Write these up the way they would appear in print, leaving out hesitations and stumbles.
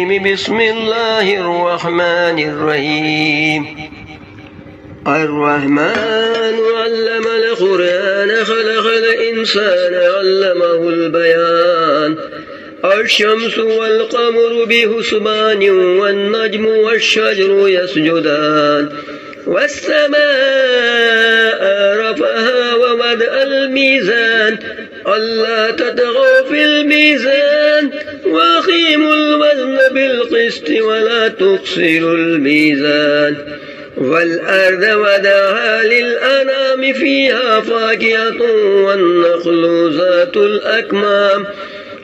بسم الله الرحمن الرحيم. الرحمن علم القرآن خلق الإنسان علمه البيان. الشمس والقمر بحسبان والنجم والشجر يسجدان. والسماء رفعها ووضع الميزان ألا تطغوا في الميزان وأقيموا الوزن بالقسط ولا تخسروا الميزان. والأرض وضعها للأنام فيها فاكهة والنخل ذات الأكمام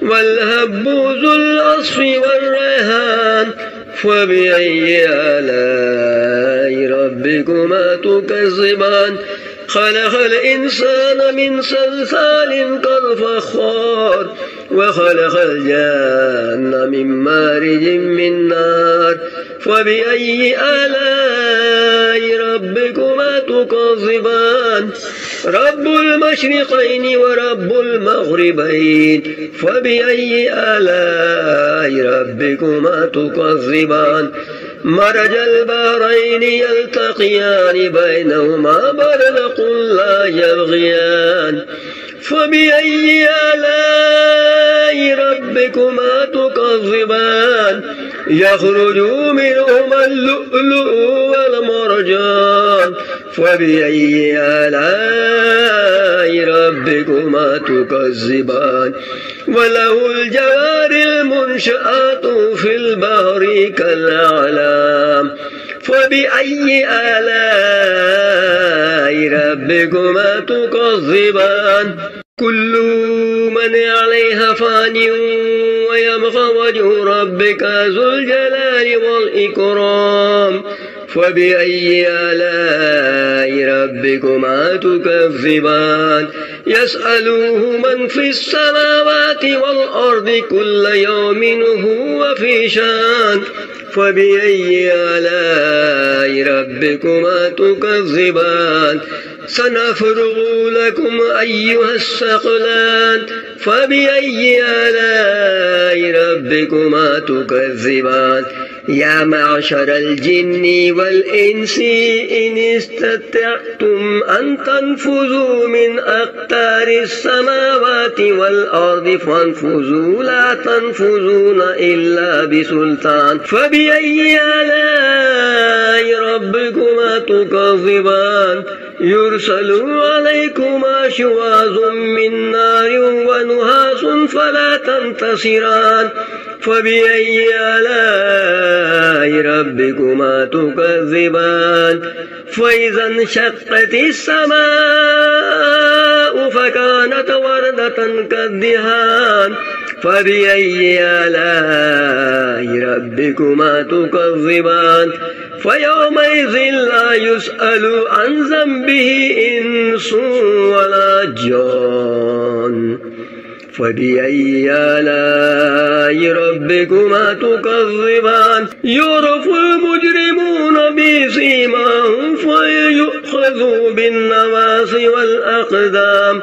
والهب ذو العصف والريحان. فبأي آلاء ربكما تكذبان؟ خلق الإنسان من صلصال كالفخار وخلق الجن من مارج من نار. فبأي آلاء ربكما تكذبان؟ رب المشرقين ورب المغربين. فبأي آلاء ربكما تكذبان؟ مرج البحرين يلتقيان بينهما برزخ لا يبغيان. فبأي آلاء ربكما تكذبان؟ يخرج منهما اللؤلؤ والمرجان. فبأي آلاء ربكما تكذبان؟ وله الجوار المنشآت في البحر كالأعلام. فبأي آلاء ربكما تكذبان؟ كل من عليها فان ويبقى وجه ربك ذو الجلال والإكرام. فبأي آلاء ربكما تكذبان؟ يسأله من في السماوات والأرض كل يوم هو في شان. فبأي آلاء ربكما تكذبان؟ سنفرغ لكم أيها الثقلان. فبأي آلاء ربكما تكذبان؟ يا معشر الجن والإنس إن استطعتم أن تنفذوا من أقطار السماوات والأرض فانفذوا لا تنفذون إلا بسلطان. فبأي آلاء ربكما تكذبان؟ يرسل عليكما شواظ من نار ونحاس فلا تنتصران. فبأي آلاء ربكما تكذبان؟ فإذا انشقت السماء فكانت وردة كالدهان. فبأي آلاء ربكما تكذبان؟ فيومئذ لا يسأل عن ذنبه إنس ولا جان. فبأي آلاء ربكما تكذبان؟ يعرف المجرمون بسيماهم فيؤخذوا بالنواصي والأقدام.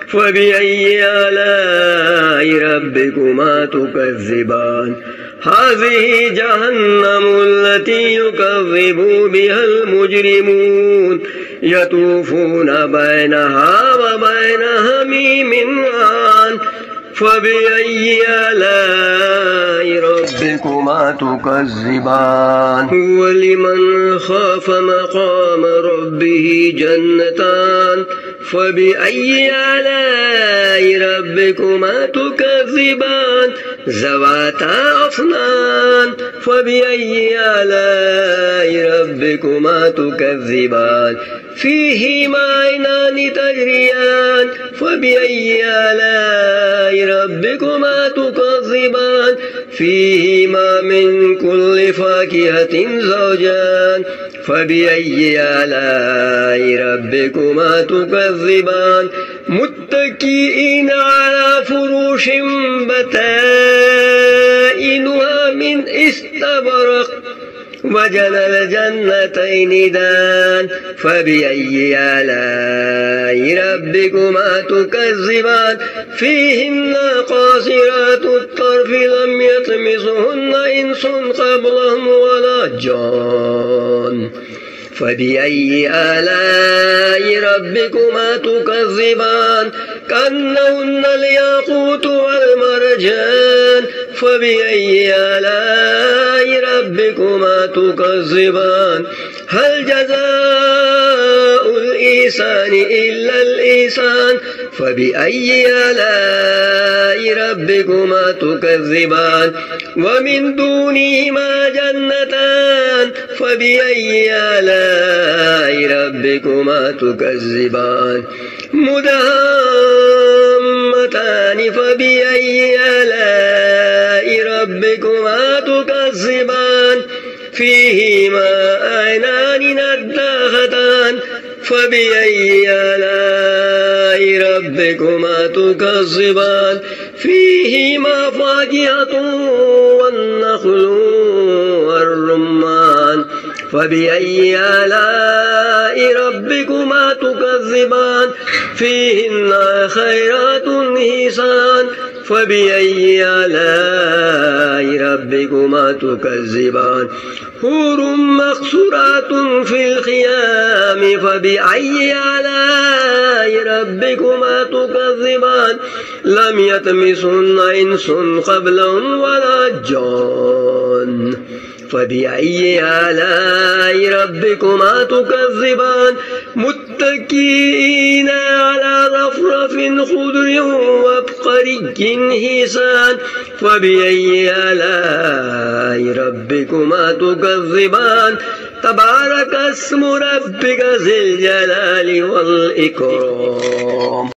فبأي آلاء ربكما تكذبان؟ هذه جهنم التي يكذب بها المجرمون يطوفون بينها وبين حميم آن. فبأي آلاء ربكما تكذبان؟ هو لمن خاف مقام ربه جنتان. فبأي آلاء ربكما تكذبان؟ ذواتا أفنان. فبأي آلاء ربكما تكذبان؟ فيهما عينان تجريان. فبأي آلاء ربكما تكذبان؟ فيهما من كل فاكهة زوجان. فبأي آلاء ربكما تكذبان؟ متكئين على فروش بطائنها من استبرق وجنى الجنتين دان فبأي آلاء ربكما تكذبان فيهن قاصرات الطرف لم يطمثهن إنس قبلهم ولا جان فبأي آلاء ربكما تكذبان كأنهن الياقوت والمرجان فبأي آلاء ربكما تكذبان هل جزاء الإحسان إلا الإحسان فبأي آلاء ربكما تكذبان ومن دونهما جنتان فبأي آلاء ربكما تكذبان مدهامتان فبأي آلاء ربكما تكذبان فيهما عينان نضاختان فبأي آلاء ربكما تكذبان فيهما فاكهة والنخل والرمان فبأي آلاء ربكما تكذبان فيهن خيرات حسان فبأي آلاء ربكما تكذبان حور مقصورات في الخيام فبأي آلاء ربكما تكذبان لم يطمثهن إنس قبلهم ولا جان فبأي آلاء ربكما تكذبان متكئين على رفرف خضر وابقري حسان فبأي آلاء ربكما تكذبان تبارك اسم ربك ذي الجلال والإكرام.